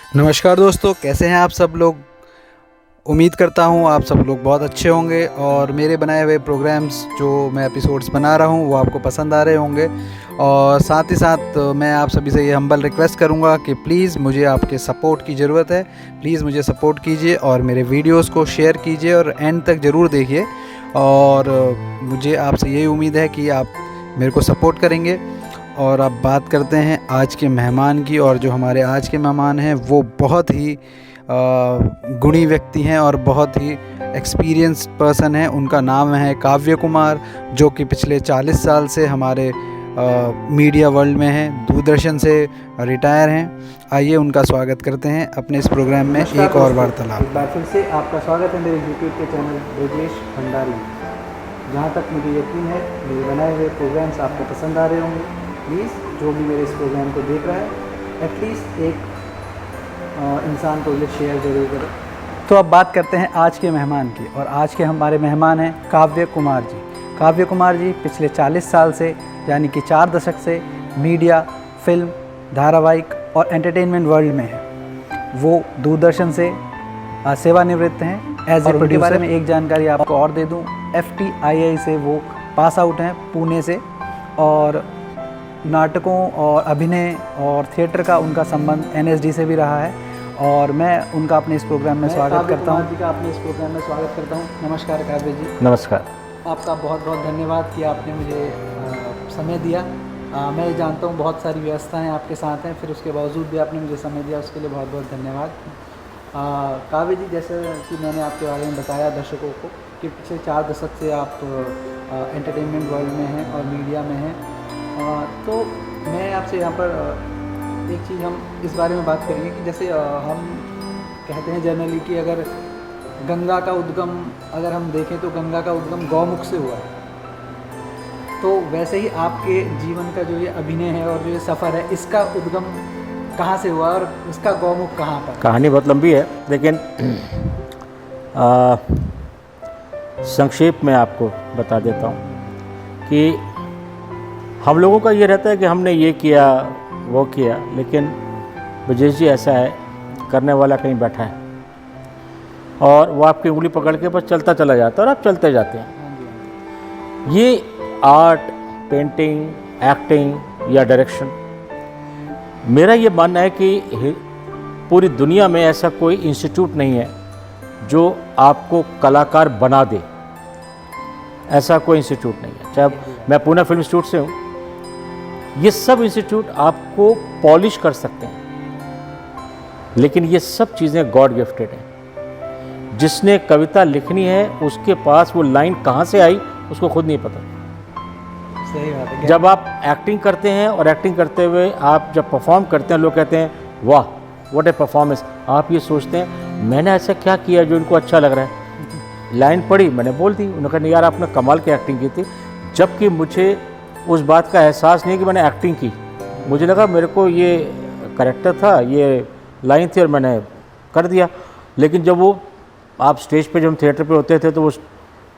नमस्कार दोस्तों, कैसे हैं आप सब लोग। उम्मीद करता हूं आप सब लोग बहुत अच्छे होंगे और मेरे बनाए हुए प्रोग्राम्स जो मैं एपिसोड्स बना रहा हूं वो आपको पसंद आ रहे होंगे। और साथ ही साथ मैं आप सभी से ये हम्बल रिक्वेस्ट करूंगा कि प्लीज़ मुझे आपके सपोर्ट की ज़रूरत है। प्लीज़ मुझे सपोर्ट कीजिए और मेरे वीडियोस को शेयर कीजिए और एंड तक ज़रूर देखिए। और मुझे आपसे यही उम्मीद है कि आप मेरे को सपोर्ट करेंगे। और अब बात करते हैं आज के मेहमान की। और जो हमारे आज के मेहमान हैं वो बहुत ही गुणी व्यक्ति हैं और बहुत ही एक्सपीरियंस्ड पर्सन हैं। उनका नाम है काव्य कुमार, जो कि पिछले 40 साल से हमारे मीडिया वर्ल्ड में हैं, दूरदर्शन से रिटायर हैं। आइए उनका स्वागत करते हैं अपने इस प्रोग्राम में एक और वार्तालाप। एक बार फिर से आपका स्वागत है मेरे यूट्यूब के चैनल ब्रजेश भंडारी। जहाँ तक मुझे यकीन है मेरे बनाए हुए प्रोग्राम्स आपको पसंद आ रहे होंगे। प्लीज़ जो भी मेरे इस प्रोग्राम को देख रहा है एटलीस्ट एक इंसान को ये शेयर ज़रूर करें। तो अब बात करते हैं आज के मेहमान की। और आज के हमारे मेहमान हैं काव्य कुमार जी। काव्य कुमार जी पिछले 40 साल से यानी कि 4 दशक से मीडिया, फिल्म, धारावाहिक और एंटरटेनमेंट वर्ल्ड में हैं। वो दूरदर्शन से सेवानिवृत्त हैं एज ए प्रोड्यूसर। उनके बारे में एक जानकारी आपको और दे दूं, FTII से वो पास आउट हैं, पुणे से। और नाटकों और अभिनय और थिएटर का उनका संबंध NSD से भी रहा है। और मैं उनका अपने इस प्रोग्राम में स्वागत करता हूं। जी का अपने इस प्रोग्राम में स्वागत करता हूं। नमस्कार काव्य जी। नमस्कार। आपका बहुत बहुत धन्यवाद कि आपने मुझे समय दिया। मैं जानता हूं बहुत सारी व्यवस्थाएं आपके साथ हैं, फिर उसके बावजूद भी आपने मुझे समय दिया, उसके लिए बहुत बहुत धन्यवाद। काव्य जी, जैसे कि मैंने आपके बारे में बताया दर्शकों को कि पिछले 4 दशक से आप एंटरटेनमेंट वर्ल्ड में हैं और मीडिया में हैं। तो मैं आपसे यहाँ पर एक चीज़ हम इस बारे में बात करेंगे कि जैसे हम कहते हैं जनरली कि अगर गंगा का उद्गम अगर हम देखें तो गंगा का उद्गम गौमुख से हुआ है। तो वैसे ही आपके जीवन का जो ये अभिनय है और जो ये सफ़र है, इसका उद्गम कहाँ से हुआ और इसका गौमुख कहाँ पर? कहानी बहुत लंबी है, लेकिन संक्षेप में आपको बता देता हूँ कि हम लोगों का ये रहता है कि हमने ये किया वो किया, लेकिन ब्रजेश जी ऐसा है, करने वाला कहीं बैठा है और वो आपकी उंगली पकड़ के बस चलता चला जाता है और आप चलते जाते हैं। ये आर्ट, पेंटिंग, एक्टिंग या डायरेक्शन, मेरा ये मानना है कि पूरी दुनिया में ऐसा कोई इंस्टीट्यूट नहीं है जो आपको कलाकार बना दे। ऐसा कोई इंस्टीट्यूट नहीं है। चाहे मैं पूना फिल्म इंस्टीट्यूट से हूँ, ये सब इंस्टीट्यूट आपको पॉलिश कर सकते हैं, लेकिन ये सब चीज़ें गॉड गिफ्टेड हैं। जिसने कविता लिखनी है उसके पास वो लाइन कहाँ से आई उसको खुद नहीं पता। सही बात है। जब आप एक्टिंग करते हैं और एक्टिंग करते हुए आप जब परफॉर्म करते हैं, लोग कहते हैं वाह व्हाट ए परफॉर्मेंस। आप ये सोचते हैं मैंने ऐसा क्या किया जो इनको अच्छा लग रहा है। लाइन पढ़ी, मैंने बोल दी, उन्होंने कहा नहीं यार आपने कमाल की एक्टिंग की थी। जबकि मुझे उस बात का एहसास नहीं कि मैंने एक्टिंग की, मुझे लगा मेरे को ये कैरेक्टर था, ये लाइन थी और मैंने कर दिया। लेकिन जब वो आप स्टेज पे, जब हम थिएटर पे होते थे तो वो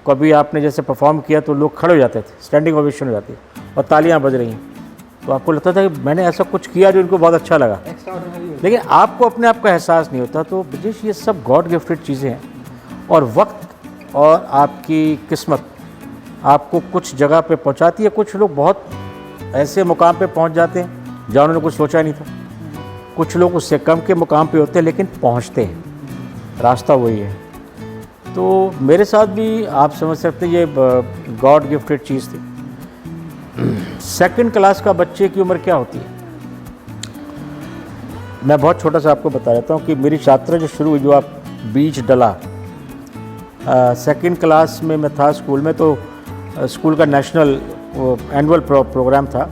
कभी आपने जैसे परफॉर्म किया तो लोग खड़े हो जाते थे, स्टैंडिंग ओवेशन हो जाती और तालियां बज रही हैं, तो आपको लगता था कि मैंने ऐसा कुछ किया जो इनको बहुत अच्छा लगा। लेकिन आपको अपने आप का एहसास नहीं होता। तो ब्रजेश ये सब गॉड गिफ्टेड चीज़ें हैं और वक्त और आपकी किस्मत आपको कुछ जगह पे पहुंचाती है। कुछ लोग बहुत ऐसे मुकाम पे पहुंच जाते हैं जहाँ उन्होंने कुछ सोचा नहीं था। कुछ लोग उससे कम के मुकाम पे होते हैं लेकिन पहुंचते हैं, रास्ता वही है। तो मेरे साथ भी आप समझ सकते हैं ये गॉड गिफ्टेड चीज़ थी। सेकंड क्लास का बच्चे की उम्र क्या होती है, मैं बहुत छोटा सा आपको बता देता हूँ कि मेरी यात्रा जो शुरू हुई, जो आप बीज डला, सेकंड क्लास में मैं था स्कूल में। तो स्कूल का नेशनल एनुअल प्रोग्राम था।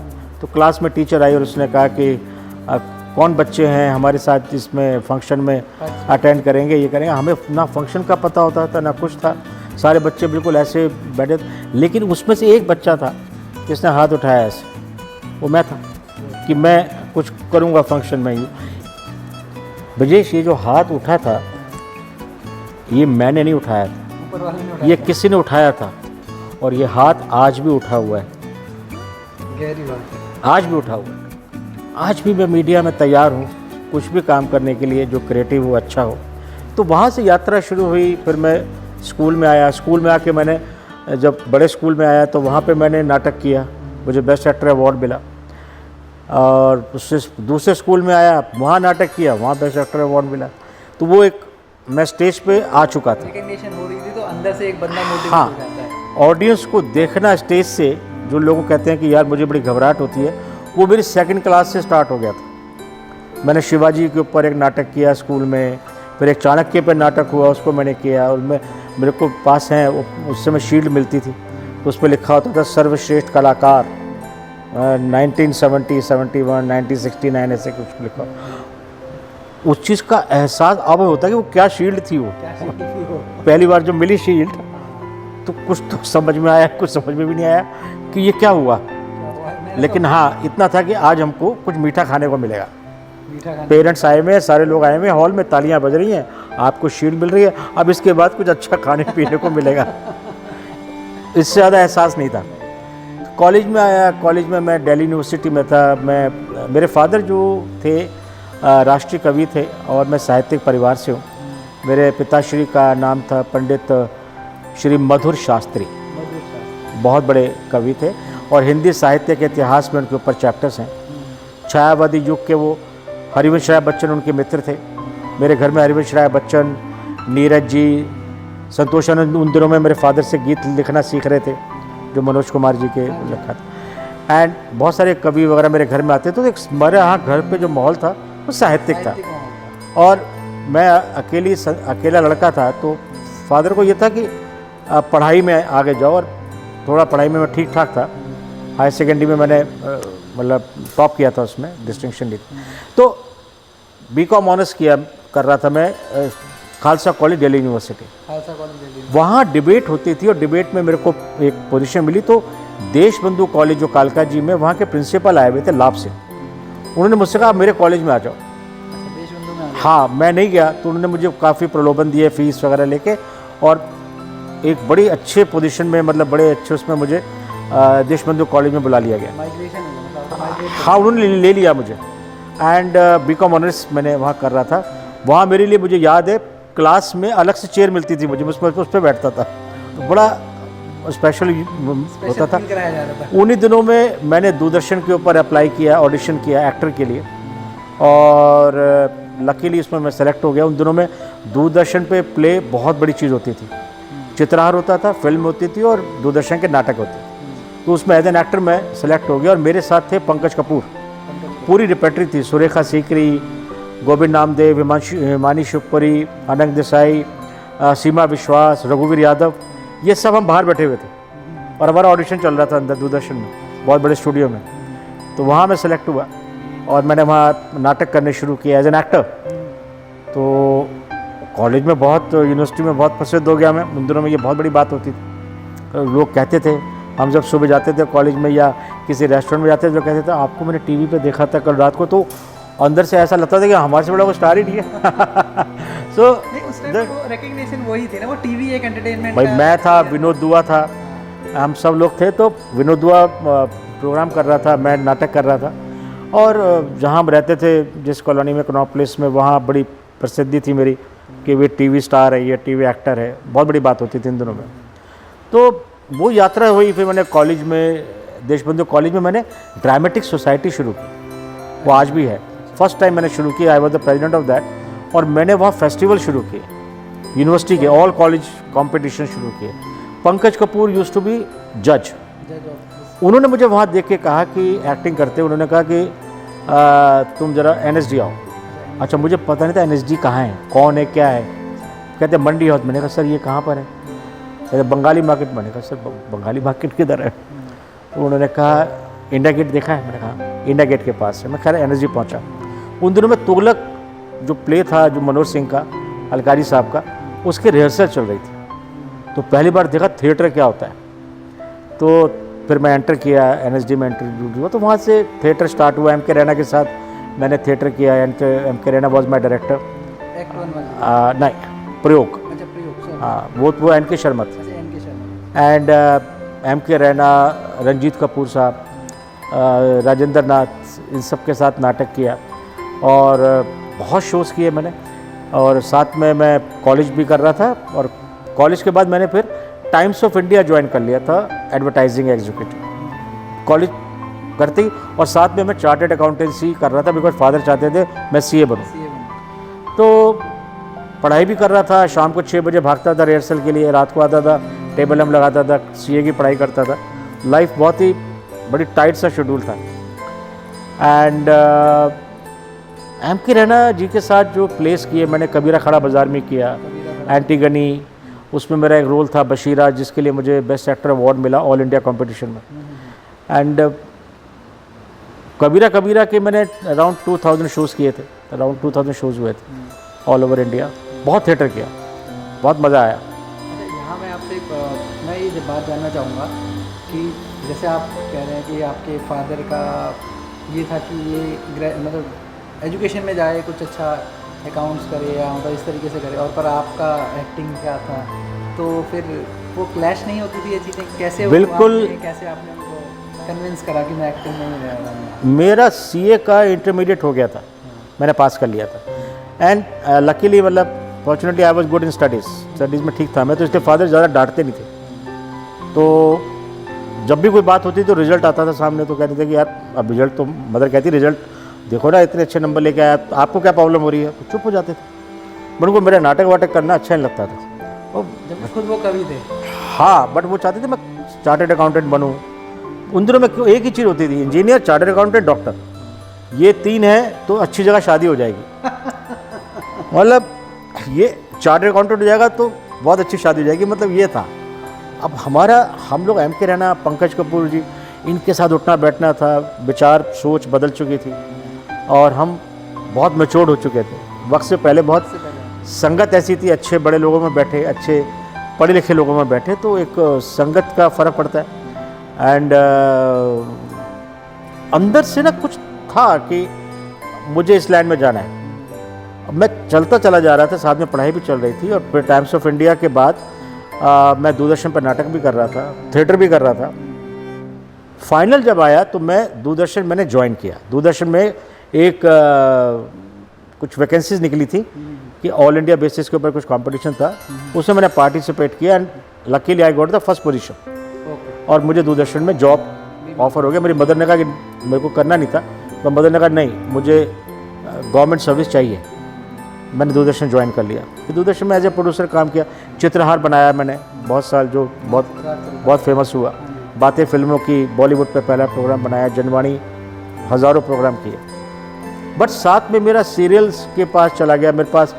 तो क्लास में टीचर आई और उसने कहा कि कौन बच्चे हैं हमारे साथ इसमें फंक्शन में अटेंड करेंगे, ये करेंगे। हमें ना फंक्शन का पता होता था ना कुछ था, सारे बच्चे बिल्कुल ऐसे बैठे। लेकिन उसमें से एक बच्चा था जिसने हाथ उठाया ऐसे, वो मैं था कि मैं कुछ करूँगा फंक्शन में। ब्रजेश ये जो हाथ उठा था ये मैंने नहीं उठाया था, ये किसी ने उठाया था और ये हाथ आज भी उठा हुआ है। गहरी बात है। आज भी उठा हुआ है। आज भी मैं मीडिया में तैयार हूँ कुछ भी काम करने के लिए जो क्रिएटिव हो, अच्छा हो। तो वहाँ से यात्रा शुरू हुई। फिर मैं स्कूल में आया। स्कूल में आके मैंने जब बड़े स्कूल में आया तो वहाँ पे मैंने नाटक किया, मुझे बेस्ट एक्टर अवार्ड मिला। और उससे दूसरे स्कूल में आया, वहाँ नाटक किया, वहाँ बेस्ट एक्टर अवार्ड मिला। तो वो एक मैं स्टेज पे आ चुका था। रिकग्निशन हो रही थी तो अंदर से एक बंदा मोटिवेट हाँ, हो जाता है। ऑडियंस को देखना स्टेज से, जो लोग कहते हैं कि यार मुझे बड़ी घबराहट होती है, वो मेरी सेकंड क्लास से स्टार्ट हो गया था। मैंने शिवाजी के ऊपर एक नाटक किया स्कूल में, फिर एक चाणक्य पर नाटक हुआ, उसको मैंने किया। और मेरे को पास है उस समय शील्ड मिलती थी, तो उस पर लिखा होता था सर्वश्रेष्ठ कलाकार 1970, 71, 1969, ऐसे कुछ लिखा। उस चीज़ का एहसास अब होता है कि वो क्या शील्ड थी वो। पहली बार जब मिली शील्ड तो कुछ तो समझ में आया, कुछ समझ में भी नहीं आया कि ये क्या हुआ। लेकिन हाँ, इतना था कि आज हमको कुछ मीठा खाने को मिलेगा। पेरेंट्स आए हुए हैं, सारे लोग आए हुए हैं, हॉल में तालियां बज रही हैं, आपको शील्ड मिल रही है, अब इसके बाद कुछ अच्छा खाने पीने को मिलेगा। इससे ज़्यादा एहसास नहीं था। कॉलेज में आया। कॉलेज में मैं दिल्ली यूनिवर्सिटी में था। मेरे फादर जो थे राष्ट्रीय कवि थे और मैं साहित्यिक परिवार से हूँ। मेरे पिताश्री का नाम था पंडित श्री मधुर शास्त्री, बहुत बड़े कवि थे और हिंदी साहित्य के इतिहास में उनके ऊपर चैप्टर्स हैं। छायावादी युग के वो हरिवंश राय बच्चन उनके मित्र थे। मेरे घर में हरिवंश राय बच्चन, नीरज जी, संतोष आनंद उन दिनों में मेरे फादर से गीत लिखना सीख रहे थे, जो मनोज कुमार जी के लिखा था। एंड बहुत सारे कवि वगैरह मेरे घर में आते। तो एक हमारे यहाँ घर पे जो माहौल था वो साहित्यिक था। और मैं अकेला लड़का था, तो फादर को ये था कि आप पढ़ाई में आगे जाओ। और थोड़ा पढ़ाई में मैं ठीक ठाक था। हायर सेकेंडरी में मैंने मतलब टॉप किया था, उसमें डिस्टिंक्शन ली थी। तो बीकॉम ऑनर्स कर रहा था मैं खालसा कॉलेज दिल्ली यूनिवर्सिटी। वहाँ डिबेट होती थी और डिबेट में मेरे को एक पोजीशन मिली। तो देश बंधु कॉलेज जो कालका जी में, वहाँ के प्रिंसिपल आए हुए थे लाभ से। उन्होंने मुझसे कहा मेरे कॉलेज में आ जाओ। हाँ, मैं नहीं गया। तो उन्होंने मुझे काफ़ी प्रलोभन दिए, फीस वगैरह लेके, और एक बड़ी अच्छे पोजीशन में, मतलब बड़े अच्छे उसमें मुझे देशबंधु कॉलेज में बुला लिया गया। हाँ, उन्होंने ले लिया मुझे। एंड बीकॉम ऑनर्स मैंने वहाँ कर रहा था। वहाँ मेरे लिए, मुझे याद है, क्लास में अलग से चेयर मिलती थी मुझे, उस पर बैठता था। तो बड़ा स्पेशल होता था। उन्हीं दिनों में मैंने दूरदर्शन के ऊपर अप्लाई किया, ऑडिशन किया एक्टर के लिए, और लकीली इसमें मैं सेलेक्ट हो गया। उन दिनों में दूरदर्शन पे प्ले बहुत बड़ी चीज़ होती थी। चित्रहार होता था, फिल्म होती थी और दूरदर्शन के नाटक होते थे। तो उसमें एज एन एक्टर मैं सेलेक्ट हो गया। और मेरे साथ थे पंकज कपूर, पूरी रिपेटरी थी। सुरेखा सीकरी, गोविंद नामदेव, हिमानी शिवपुरी, अनंग देसाई, सीमा विश्वास, रघुवीर यादव, ये सब हम बाहर बैठे हुए थे। और हमारा ऑडिशन चल रहा था अंदर दूरदर्शन में, बहुत बड़े स्टूडियो में। तो वहाँ मैं सेलेक्ट हुआ और मैंने वहाँ नाटक करने शुरू किया एज एन एक्टर। तो कॉलेज में बहुत, यूनिवर्सिटी में बहुत प्रसिद्ध हो गया मैं। उन दिनों में ये बहुत बड़ी बात होती थी। लोग कहते थे, हम जब सुबह जाते थे कॉलेज में या किसी रेस्टोरेंट में जाते थे, तो कहते थे आपको मैंने टीवी पे देखा था कल रात को। तो अंदर से ऐसा लगता था कि हमारे से बड़ा वो स्टार ही नहीं है। सो रिकग्निशन वही थी ना, वो टीवी एक एंटरटेनमेंट। भाई मैं था, विनोद दुआ था, हम सब लोग थे। तो विनोद दुआ प्रोग्राम कर रहा था, मैं नाटक कर रहा था। और जहाँ हम रहते थे, जिस कॉलोनी में, कनॉट प्लेस में, वहाँ बड़ी प्रसिद्धि थी मेरी कि वे टीवी स्टार है, ये टीवी एक्टर है। बहुत बड़ी बात होती थी इन दिनों में। तो वो यात्रा हुई। फिर मैंने कॉलेज में, देशबंधु कॉलेज में, मैंने ड्रामेटिक सोसाइटी शुरू की। वो आज भी है। फर्स्ट टाइम मैंने शुरू किया, I was the president of that. और मैंने वहाँ फेस्टिवल शुरू किए, यूनिवर्सिटी के ऑल कॉलेज कॉम्पिटिशन शुरू किए। Pankaj Kapoor used to be जज। उन्होंने मुझे वहाँ देख के कहा कि एक्टिंग करते, उन्होंने कहा कि तुम ज़रा NSD आओ। अच्छा, मुझे पता नहीं था NSD कहाँ है, कौन है, क्या है। कहते मंडी हाउस। मैंने कहा सर ये कहाँ पर है? कहते बंगाली मार्केट। मैंने कहा सर बंगाली मार्केट किधर है? तो उन्होंने कहा इंडिया गेट देखा है? मैंने कहा इंडिया गेट के पास है। मैं खैर NSD पहुँचा। उन दिनों में तुगलक जो प्ले था, जो मनोज सिंह का, अलकारी साहब का, उसकी रिहर्सल चल रही थी। तो पहली बार देखा थिएटर क्या होता है। तो फिर मैं एंटर किया, NSD में इंटरव्यू हुआ। तो वहाँ से थिएटर स्टार्ट हुआ। MK रैना के साथ मैंने थिएटर किया। MK Raina was my director. नहीं, प्रयोग। हाँ, वो NK शर्मा थे। एंड MK रैना, रंजीत कपूर साहब, राजेंद्र नाथ, इन सब के साथ नाटक किया। और बहुत शोज़ किए मैंने, और साथ में मैं कॉलेज भी कर रहा था, और कॉलेज के बाद मैंने फिर टाइम्स ऑफ इंडिया ज्वाइन कर लिया था एडवर्टाइजिंग एग्जीक्यूटिव कॉलेज करते ही, और साथ में मैं चार्टर्ड अकाउंटेंसी कर रहा था बिकॉज फादर चाहते थे मैं सीए बनूं। तो पढ़ाई भी कर रहा था, शाम को 6 बजे भागता था रिहर्सल के लिए, रात को आता था, टेबल लैम्प लगाता था, सीए की पढ़ाई करता था। लाइफ बहुत ही बड़ी टाइट सा शेड्यूल था। एंड एम के रैना जी के साथ जो प्लेस किए मैंने, कबीरा खड़ा बाज़ार में किया, एंटीगनी, उसमें मेरा एक रोल था बशीरा, जिसके लिए मुझे बेस्ट एक्टर अवार्ड मिला ऑल इंडिया कंपटीशन में। एंड कबीरा कबीरा के मैंने अराउंड 2000 शोज़ किए थे, अराउंड 2000 शोज़ हुए थे ऑल ओवर इंडिया। बहुत थिएटर किया, बहुत मज़ा आया। अच्छा, यहाँ मैं आपसे मैं ये बात जानना चाहूँगा कि जैसे आप कह रहे हैं कि आपके फादर का ये था कि ये मतलब एजुकेशन में जाए, कुछ अच्छा अकाउंट्स करे या मतलब इस तरीके से करे, और पर आपका एक्टिंग क्या था, तो फिर वो क्लैश नहीं होती थी ये चीज़ें? कैसे बिल्कुल, कैसे आपने उनको कन्विंस करा कि मैं एक्टिंग में ही रहा हूँ? मेरा सीए का इंटरमीडिएट हो गया था, मैंने पास कर लिया था। एंड लकीली मतलब fortunately I was good in studies में ठीक था मैं, तो इसके फादर ज़्यादा डांटते नहीं थे। तो जब भी कोई बात होती तो रिजल्ट आता था सामने, तो कहते थे कि यार अब रिजल्ट, तो मदर कहती रिजल्ट देखो ना, इतने अच्छे नंबर लेके आया, आपको क्या प्रॉब्लम हो रही है, तो चुप हो जाते थे। बट उनको मेरा नाटक वाटक करना अच्छा नहीं लगता था। और जब खुद वो कवि थे। हाँ, बट वो चाहते थे मैं चार्टर्ड अकाउंटेंट बनूँ। उन दिनों में क्यों एक ही चीज़ होती थी, इंजीनियर, चार्टर्ड अकाउंटेंट, डॉक्टर, ये 3 है तो अच्छी जगह शादी हो जाएगी। मतलब ये चार्टर्ड अकाउंटेंट हो जाएगा तो बहुत अच्छी शादी हो जाएगी, मतलब ये था। अब हम लोग एम के रैना, पंकज कपूर जी, इनके साथ उठना बैठना था, विचार सोच बदल चुकी थी और हम बहुत मैच्योर्ड हो चुके थे वक्त से पहले। बहुत संगत ऐसी थी, अच्छे बड़े लोगों में बैठे, अच्छे पढ़े लिखे लोगों में बैठे, तो एक संगत का फ़र्क पड़ता है। एंड अंदर से ना कुछ था कि मुझे इस लाइन में जाना है। मैं चलता चला जा रहा था, साथ में पढ़ाई भी चल रही थी, और फिर टाइम्स ऑफ इंडिया के बाद मैं दूरदर्शन पर नाटक भी कर रहा था, थिएटर भी कर रहा था। फाइनल जब आया तो मैं दूरदर्शन मैंने ज्वाइन किया। दूरदर्शन में एक कुछ वैकेंसीज निकली थी कि ऑल इंडिया बेसिस के ऊपर कुछ कंपटीशन था, उसमें मैंने पार्टिसिपेट किया and luckily I got the first position. और मुझे दूरदर्शन में जॉब ऑफर हो गया। मेरी मदर ने कहा कि मेरे को करना नहीं था, तो मदर ने कहा नहीं, मुझे गवर्नमेंट सर्विस चाहिए। मैंने दूरदर्शन ज्वाइन कर लिया। फिर दूरदर्शन में एज ए प्रोड्यूसर काम किया, चित्रहार बनाया मैंने बहुत साल, जो बहुत फेमस हुआ। बातें फिल्मों की बॉलीवुड पे पहला प्रोग्राम बनाया, जनवाणी, हज़ारों प्रोग्राम किए। बट साथ में मेरा सीरियल्स के पास चला गया। मेरे पास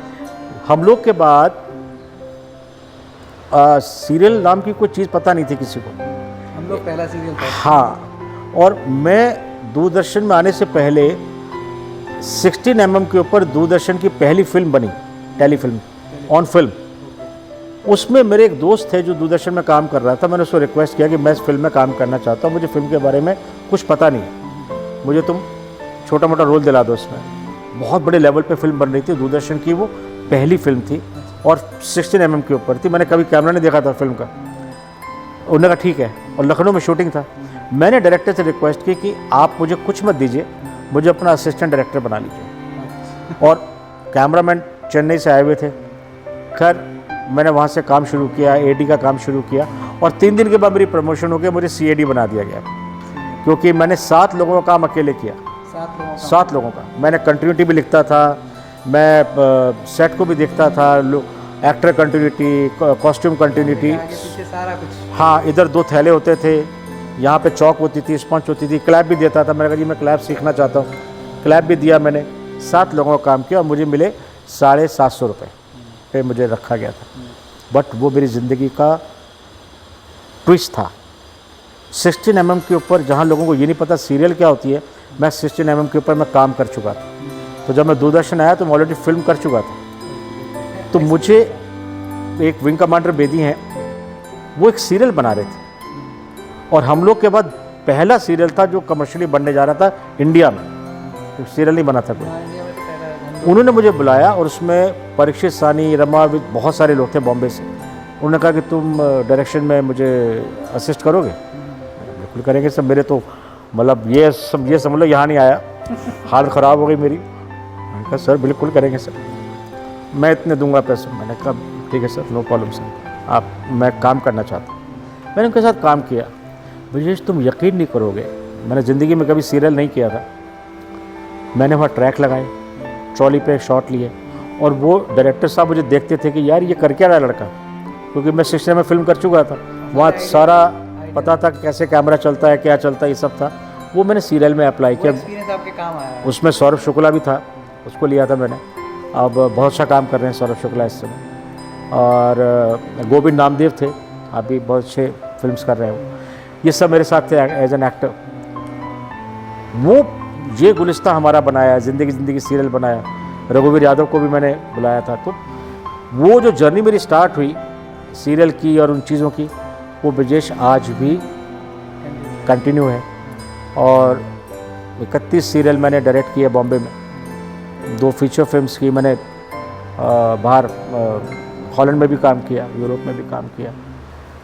हम लोग के बाद सीरियल नाम की कोई चीज़ पता नहीं थी किसी को। हम लोग पहला सीरियल था। हाँ, और मैं दूरदर्शन में आने से पहले 16 mm के ऊपर दूरदर्शन की पहली फिल्म बनी, टेलीफिल्म ऑन फिल्म। उसमें मेरे एक दोस्त थे जो दूरदर्शन में काम कर रहा था। मैंने उसको रिक्वेस्ट किया कि मैं इस फिल्म में काम करना चाहता हूँ, मुझे फिल्म के बारे में कुछ पता नहीं है, मुझे तुम छोटा मोटा रोल दिला दो इसमें। बहुत बड़े लेवल पे फिल्म बन रही थी, दूरदर्शन की वो पहली फिल्म थी और 16 mm के ऊपर थी। मैंने कभी कैमरा नहीं देखा था फिल्म का। उन्होंने कहा ठीक है, और लखनऊ में शूटिंग था। मैंने डायरेक्टर से रिक्वेस्ट की कि आप मुझे कुछ मत दीजिए, मुझे अपना असिस्टेंट डायरेक्टर बना लीजिए। और कैमरामैन चेन्नई से आए हुए थे। खैर मैंने वहाँ से काम शुरू किया, एडी का काम शुरू किया, और 3 दिन के बाद मेरी प्रमोशन हो गई, मुझे सीएडी बना दिया गया, क्योंकि मैंने 7 लोगों का काम अकेले किया। 7 लोगों का। मैंने कंटिन्यूटी भी लिखता था, मैं सेट को भी देखता था, एक्टर कंटिन्यूटी, कॉस्ट्यूम कंटिन्यूटी, सारा कुछ। हाँ, इधर 2 थैले होते थे, यहाँ पे चौक होती थी, स्पंज होती थी, क्लैप भी देता था। मैंने कहा जी मैं क्लैप सीखना चाहता हूँ, क्लैप भी दिया मैंने। 7 लोगों का काम किया और मुझे मिले 750 रुपये पे मुझे रखा गया था। बट वो मेरी ज़िंदगी का ट्विस्ट था। 16 mm के ऊपर, जहाँ लोगों को ये नहीं पता सीरियल क्या होती है, मैं 16 mm के ऊपर मैं काम कर चुका था। तो जब मैं दूरदर्शन आया तो मैं ऑलरेडी फिल्म कर चुका था। तो मुझे एक विंग कमांडर बेदी हैं, वो एक सीरियल बना रहे थे, और हम लोग के बाद पहला सीरियल था जो कमर्शियली बनने जा रहा था इंडिया में। तो सीरियल नहीं बना था कोई। उन्होंने मुझे बुलाया और उसमें परीक्षित सानी, रमा, बहुत सारे लोग थे बॉम्बे से। उन्होंने कहा कि तुम डायरेक्शन में मुझे असिस्ट करोगे? बिल्कुल करेंगे सब। मेरे तो मतलब ये समझ लो यहाँ नहीं आया, हालत ख़राब हो गई मेरी। कहा सर बिल्कुल करेंगे सर, मैं इतने दूंगा पैसे। मैंने कहा ठीक है सर, नो प्रॉब्लम सर, आप मैं काम करना चाहता हूँ। मैंने उनके साथ काम किया। ब्रजेश तुम यकीन नहीं करोगे, मैंने ज़िंदगी में कभी सीरियल नहीं किया था। मैंने वहाँ ट्रैक लगाए, ट्रॉली पे शॉट लिए, और वो डायरेक्टर साहब मुझे देखते थे कि यार ये कर क्या रहा है लड़का, क्योंकि मैं 60 में फिल्म कर चुका था। वहाँ सारा पता था कैसे कैमरा चलता है, क्या चलता है, ये सब था। वो मैंने सीरियल में अप्लाई किया। एक्सपीरियंस आपके काम आया है। उसमें सौरभ शुक्ला भी था, उसको लिया था मैंने। अब बहुत अच्छा काम कर रहे हैं सौरभ शुक्ला इस समय, और गोविंद नामदेव थे, अभी बहुत अच्छे फिल्म्स कर रहे हैं वो। ये सब मेरे साथ थे एज एन एक्टर। वो ये गुलिस्ता हमारा बनाया, ज़िंदगी ज़िंदगी सीरियल बनाया, रघुवीर यादव को भी मैंने बुलाया था। तो वो जो जर्नी मेरी स्टार्ट हुई सीरियल की और उन चीज़ों की, वो ब्रजेश आज भी कंटिन्यू है। और 31 सीरियल मैंने डायरेक्ट किए बॉम्बे में, 2 फीचर फिल्म्स की मैंने, बाहर हॉलैंड में भी काम किया, यूरोप में भी काम किया,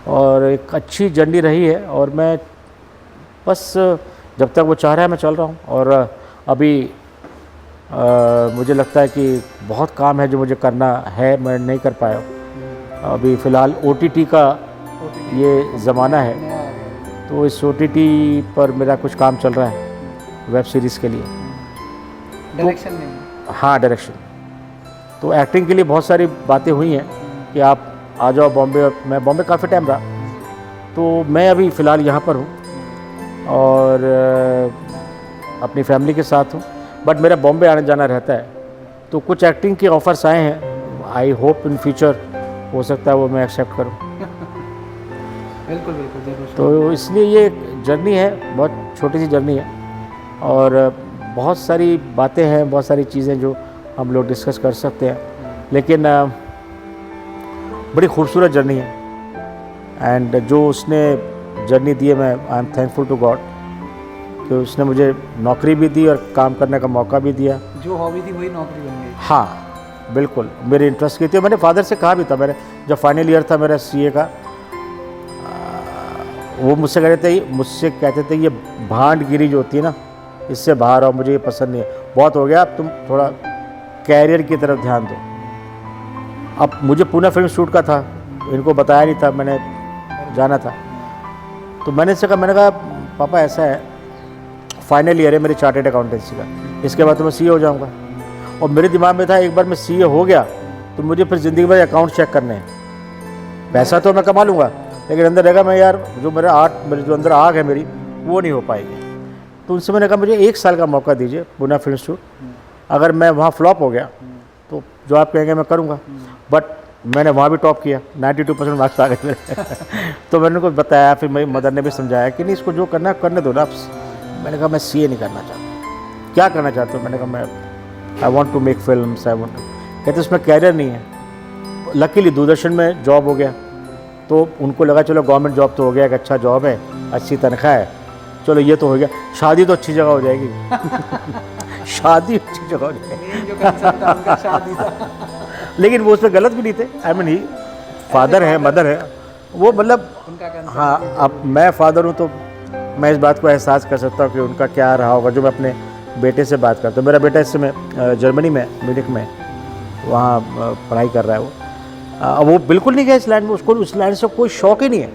और एक अच्छी जर्नी रही है। और मैं बस जब तक वो चाह रहा है मैं चल रहा हूँ। और अभी मुझे लगता है कि बहुत काम है जो मुझे करना है, मैं नहीं कर पाया। अभी फ़िलहाल OTT का ये ज़माना है, तो इस OTT पर मेरा कुछ काम चल रहा है वेब सीरीज़ के लिए। डायरेक्शन नहीं, हाँ डायरेक्शन। तो एक्टिंग के लिए बहुत सारी बातें हुई हैं कि आप आ जाओ बॉम्बे, और मैं बॉम्बे काफ़ी टाइम रहा, तो मैं अभी फ़िलहाल यहाँ पर हूँ और अपनी फैमिली के साथ हूँ। बट मेरा बॉम्बे आने जाना रहता है, तो कुछ एक्टिंग के ऑफ़र्स आए हैं। आई होप इन फ्यूचर हो सकता है वो मैं एक्सेप्ट करूँ। बिल्कुल बिल्कुल जरूर। तो इसलिए ये जर्नी है, बहुत छोटी सी जर्नी है, और बहुत सारी बातें हैं, बहुत सारी चीज़ें जो हम लोग डिस्कस कर सकते हैं, लेकिन बड़ी खूबसूरत जर्नी है। एंड जो उसने जर्नी दी है, मैं I am thankful to God कि उसने मुझे नौकरी भी दी और काम करने का मौका भी दिया। जो हॉबी थी वही नौकरी बन गई। हाँ बिल्कुल, मेरे इंटरेस्ट की थी। मैंने फादर से कहा भी था, मैंने जब फाइनल ईयर था मेरा CA का, वो मुझसे कहते थे ये भांडगिरी जो होती है ना, इससे बाहर आओ, मुझे ये पसंद नहीं है, बहुत हो गया, अब तुम थोड़ा कैरियर की तरफ ध्यान दो। अब मुझे पूना फिल्म शूट का था, इनको बताया नहीं था, मैंने जाना था। तो मैंने इससे कहा, मैंने कहा पापा ऐसा है, फाइनल ईयर है मेरी चार्टेड अकाउंटेंसी का, इसके बाद तो मैं CA हो जाऊँगा। और मेरे दिमाग में था एक बार मैं CA हो गया तो मुझे फिर ज़िंदगी भर अकाउंट चेक करने हैं। पैसा तो मैं कमा लूँगा, लेकिन अंदर रहेगा मैं यार, जो मेरे जो अंदर आग है मेरी, वो नहीं हो पाएगी। तो उनसे मैंने कहा मुझे 1 साल का मौका दीजिए पूना फिल्म शूट, अगर मैं वहाँ फ्लॉप हो गया तो जो आप कहेंगे मैं करूँगा। बट मैंने वहाँ भी टॉप किया, 92% मार्क्स आ गए मेरे। तो मैंने उनको बताया, फिर मेरी मदर ने भी समझाया कि नहीं, इसको जो करना है करने दो ना। मैंने कहा मैं CA नहीं करना चाहता। क्या करना चाहते हो? मैंने कहा मैं I want to make films, I want to. कहते उसमें कैरियर नहीं है। लकीली दूरदर्शन में जॉब हो गया, तो उनको लगा चलो गवर्नमेंट जॉब तो हो गया, एक अच्छा जॉब है, अच्छी तनख्वाह है, चलो ये तो हो गया, शादी तो अच्छी जगह हो जाएगी। शादी अच्छी जगह हो जाएगी, जो कंसेप्ट था उनका शादी था। लेकिन वो उसमें गलत भी नहीं थे। आई मीन ही फादर है, मदर है, वो मतलब हाँ, अब मैं फादर हूँ तो मैं इस बात को एहसास कर सकता हूँ कि उनका क्या रहा होगा, जो मैं अपने बेटे से बात करता हूँ। मेरा बेटा इस समय जर्मनी में, म्यूनिख में, वहाँ पढ़ाई कर रहा है वो। वो बिल्कुल नहीं गया इस लाइन में, उसको उस लाइन से कोई शौक ही नहीं है,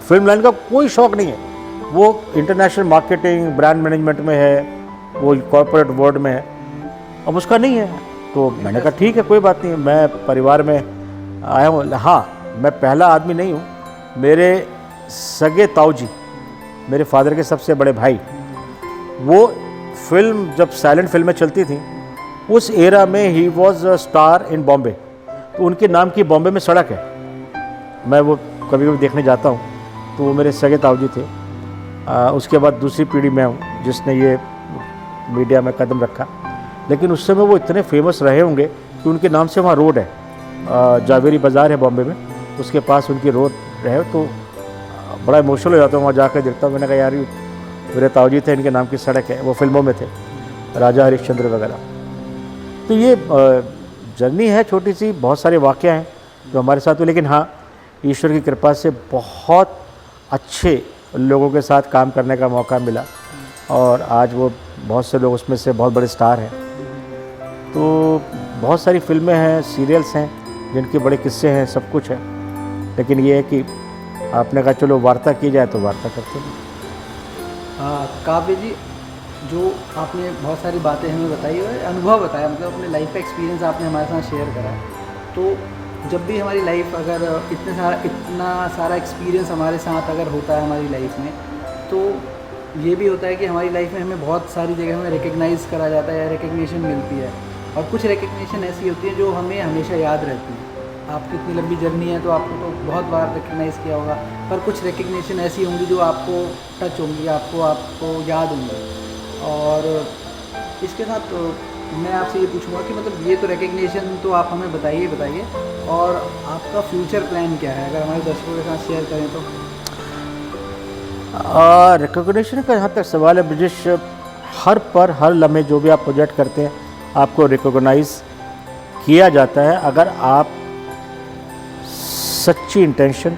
फिल्म लाइन का कोई शौक नहीं है। वो इंटरनेशनल मार्केटिंग, ब्रांड मैनेजमेंट में है, वो कॉर्पोरेट वर्ल्ड में है, अब उसका नहीं है। तो मैंने कहा ठीक है, कोई बात नहीं, मैं परिवार में आया हूँ। हाँ, मैं पहला आदमी नहीं हूँ, मेरे सगे ताऊजी, मेरे फादर के सबसे बड़े भाई, वो फिल्म जब साइलेंट फिल्में चलती थी उस एरा में he was a star in Bombay, तो उनके नाम की बॉम्बे में सड़क है, मैं वो कभी कभी देखने जाता हूँ। तो वो मेरे सगे ताऊजी थे। उसके बाद दूसरी पीढ़ी में हूँ जिसने ये मीडिया में कदम रखा, लेकिन उस समय वो इतने फेमस रहे होंगे कि उनके नाम से वहाँ रोड है, जावेरी बाज़ार है बॉम्बे में, उसके पास उनकी रोड रहे। तो बड़ा इमोशनल हो जाता हूँ वहाँ जाकर देखता हूँ। मैंने कहा यार मेरे ताऊजी थे, इनके नाम की सड़क है, वो फिल्मों में थे, राजा हरिश्चंद्र वगैरह। तो ये जर्नी है छोटी सी, बहुत सारे वाक़या हैं जो हमारे साथ हुए, लेकिन हाँ, ईश्वर की कृपा से बहुत अच्छे लोगों के साथ काम करने का मौका मिला, और आज वो बहुत से लोग उसमें से बहुत बड़े स्टार हैं। तो बहुत सारी फिल्में हैं, सीरियल्स हैं जिनके बड़े किस्से हैं, सब कुछ है, लेकिन ये है कि आपने कहा चलो वार्ता की जाए तो वार्ता करते हैं। काव्य जी, जो आपने बहुत सारी बातें हमें बताई और अनुभव बताया, मतलब अपने लाइफ का एक्सपीरियंस आपने हमारे साथ शेयर करा, तो जब भी हमारी लाइफ अगर इतना सारा एक्सपीरियंस हमारे साथ अगर होता है हमारी लाइफ में, तो ये भी होता है कि हमारी लाइफ में हमें बहुत सारी जगह में रिकग्नाइज़ करा जाता है या रिकग्निशन मिलती है, और कुछ रिकग्निशन ऐसी होती है जो हमें हमेशा याद रहती है। आपकी इतनी लंबी जर्नी है तो आपको तो बहुत बार रिकग्नाइज़ किया होगा, पर कुछ रिकग्निशन ऐसी होंगी जो आपको टच होंगी, आपको याद होंगी। और इसके साथ तो मैं आपसे ये पूछूंगा कि मतलब ये तो रिकग्निशन तो आप हमें बताइए, और आपका फ्यूचर प्लान क्या है, अगर हमारे दर्शकों के साथ शेयर करें तो। रिकॉग्निशन का जहाँ तक सवाल है ब्रिजेश, हर लम्हे जो भी आप प्रोजेक्ट करते हैं आपको रिकॉग्नाइज किया जाता है, अगर आप सच्ची इंटेंशन,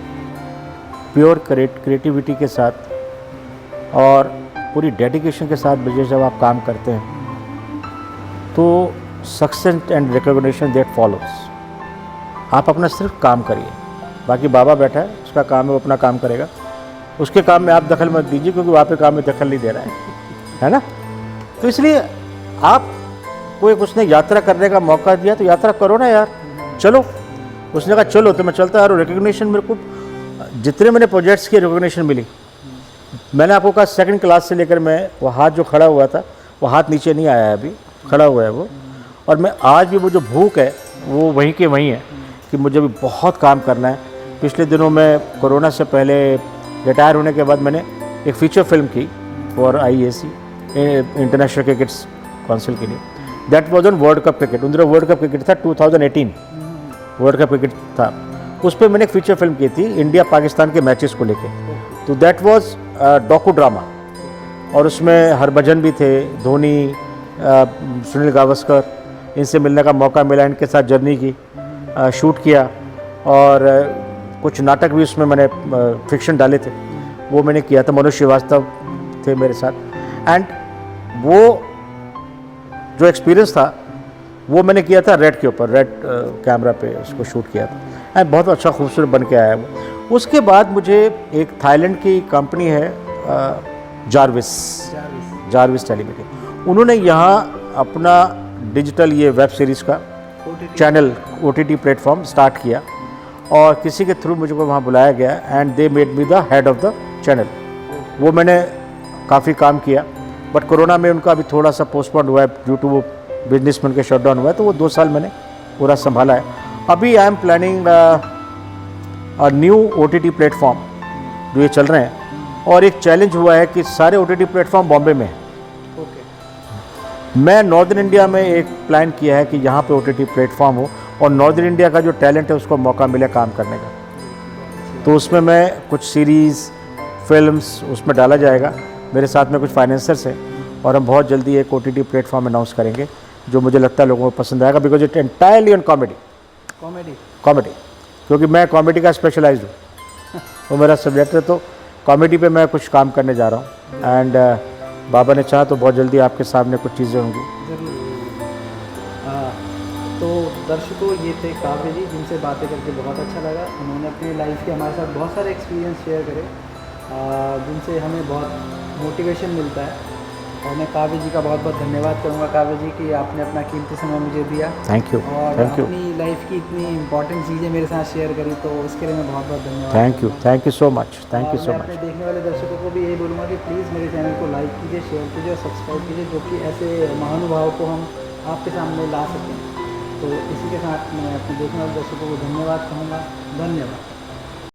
प्योर क्रिएटिविटी के साथ और पूरी डेडिकेशन के साथ ब्रिजेश जब आप काम करते हैं तो success and recognition that follows. आप अपना सिर्फ काम करिए, बाकी बाबा बैठा है, उसका काम है, वो अपना काम करेगा, उसके काम में आप दखल मत दीजिए, क्योंकि वहाँ पे काम में दखल नहीं दे रहा है ना। तो इसलिए आप कोई उसने यात्रा करने का मौका दिया तो यात्रा करो ना यार, चलो। उसने कहा चलो तो मैं चलता यार। रिकॉग्निशन मेरे को जितने मैंने प्रोजेक्ट्स किए रिकॉग्निशन मिली, मैंने आपको कहा सेकंड क्लास से लेकर मैं वो हाथ जो खड़ा हुआ था वो हाथ नीचे नहीं आया है, अभी खड़ा हुआ है वो। और मैं आज भी वो जो भूख है वो वहीं के वहीं है कि मुझे भी बहुत काम करना है। पिछले दिनों में कोरोना से पहले रिटायर होने के बाद मैंने एक फीचर फिल्म की for IAC, international cricket council के लिए। That was on world cup cricket. उन दिनों वर्ल्ड कप क्रिकेट था, 2018 वर्ल्ड कप क्रिकेट था। उस पर मैंने एक फीचर फिल्म की थी इंडिया पाकिस्तान के मैचेस को लेके। तो दैट वाज डॉकू ड्रामा, और उसमें हरभजन भी थे, धोनी, सुनील गावस्कर, इनसे मिलने का मौका मिला, इनके साथ जर्नी की, शूट किया, और कुछ नाटक भी उसमें मैंने फिक्शन डाले थे, वो मैंने किया था। मनोज श्रीवास्तव थे मेरे साथ। एंड वो जो एक्सपीरियंस था वो मैंने किया था रेड के ऊपर, रेड कैमरा पे उसको शूट किया था, एंड बहुत अच्छा खूबसूरत बन के आया वो। उसके बाद मुझे एक थाईलैंड की कंपनी है जारविस टेलीविजन, उन्होंने यहाँ अपना डिजिटल ये वेब सीरीज़ का चैनल OTT प्लेटफॉर्म स्टार्ट किया, और किसी के थ्रू मुझे वहाँ बुलाया गया, and they made me the head of the channel. वो मैंने काफ़ी काम किया, बट कोरोना में उनका अभी थोड़ा सा पोस्टपोन हुआ है ड्यू टू वो बिजनेस में उनके शटडाउन हुआ है, तो वो 2 साल मैंने पूरा संभाला है। अभी I am planning new OTT platform जो ये चल रहे हैं, और एक चैलेंज हुआ है कि सारे OTT प्लेटफॉर्म बॉम्बे में हैं। मैं नॉर्दर्न इंडिया में एक प्लान किया है कि यहाँ पे OTT प्लेटफॉर्म हो, और नॉर्दर्न इंडिया का जो टैलेंट है उसको मौका मिले काम करने का। तो उसमें मैं कुछ सीरीज़, फिल्म्स उसमें डाला जाएगा, मेरे साथ में कुछ फाइनेंसर्स हैं, और हम बहुत जल्दी एक OTT प्लेटफॉर्म अनाउंस करेंगे जो मुझे लगता है लोगों को पसंद आएगा, because it entirely on comedy, क्योंकि मैं कॉमेडी का स्पेशलाइज्ड हूँ, वो मेरा सब्जेक्ट है। तो कॉमेडी पे मैं कुछ काम करने जा रहा हूँ, एंड बाबा ने चाहा तो बहुत जल्दी आपके सामने कुछ चीज़ें होंगी। तो दर्शकों, ये थे काव्य जी, जिनसे बातें करके बहुत अच्छा लगा। उन्होंने अपनी लाइफ के हमारे साथ बहुत सारे एक्सपीरियंस शेयर करे, जिनसे हमें बहुत मोटिवेशन मिलता है। और मैं काव्य जी का बहुत बहुत धन्यवाद करूंगा, काव्य जी, कि आपने अपना कीमती समय मुझे दिया। Thank you. और अपनी लाइफ की इतनी इंपॉर्टेंट चीज़ें मेरे साथ शेयर करी, तो उसके लिए मैं बहुत बहुत धन्यवाद। Thank you so much. Thank you so much. अपने देखने वाले दर्शकों को भी यही बोलूँगा कि प्लीज़ मेरे चैनल को लाइक कीजिए, शेयर कीजिए और सब्सक्राइब कीजिए, जो कि ऐसे महानुभावों को हम आपके सामने ला सकें। तो इसी के साथ मैं अपने देखने वाले दर्शकों को धन्यवाद कहूँगा। धन्यवाद।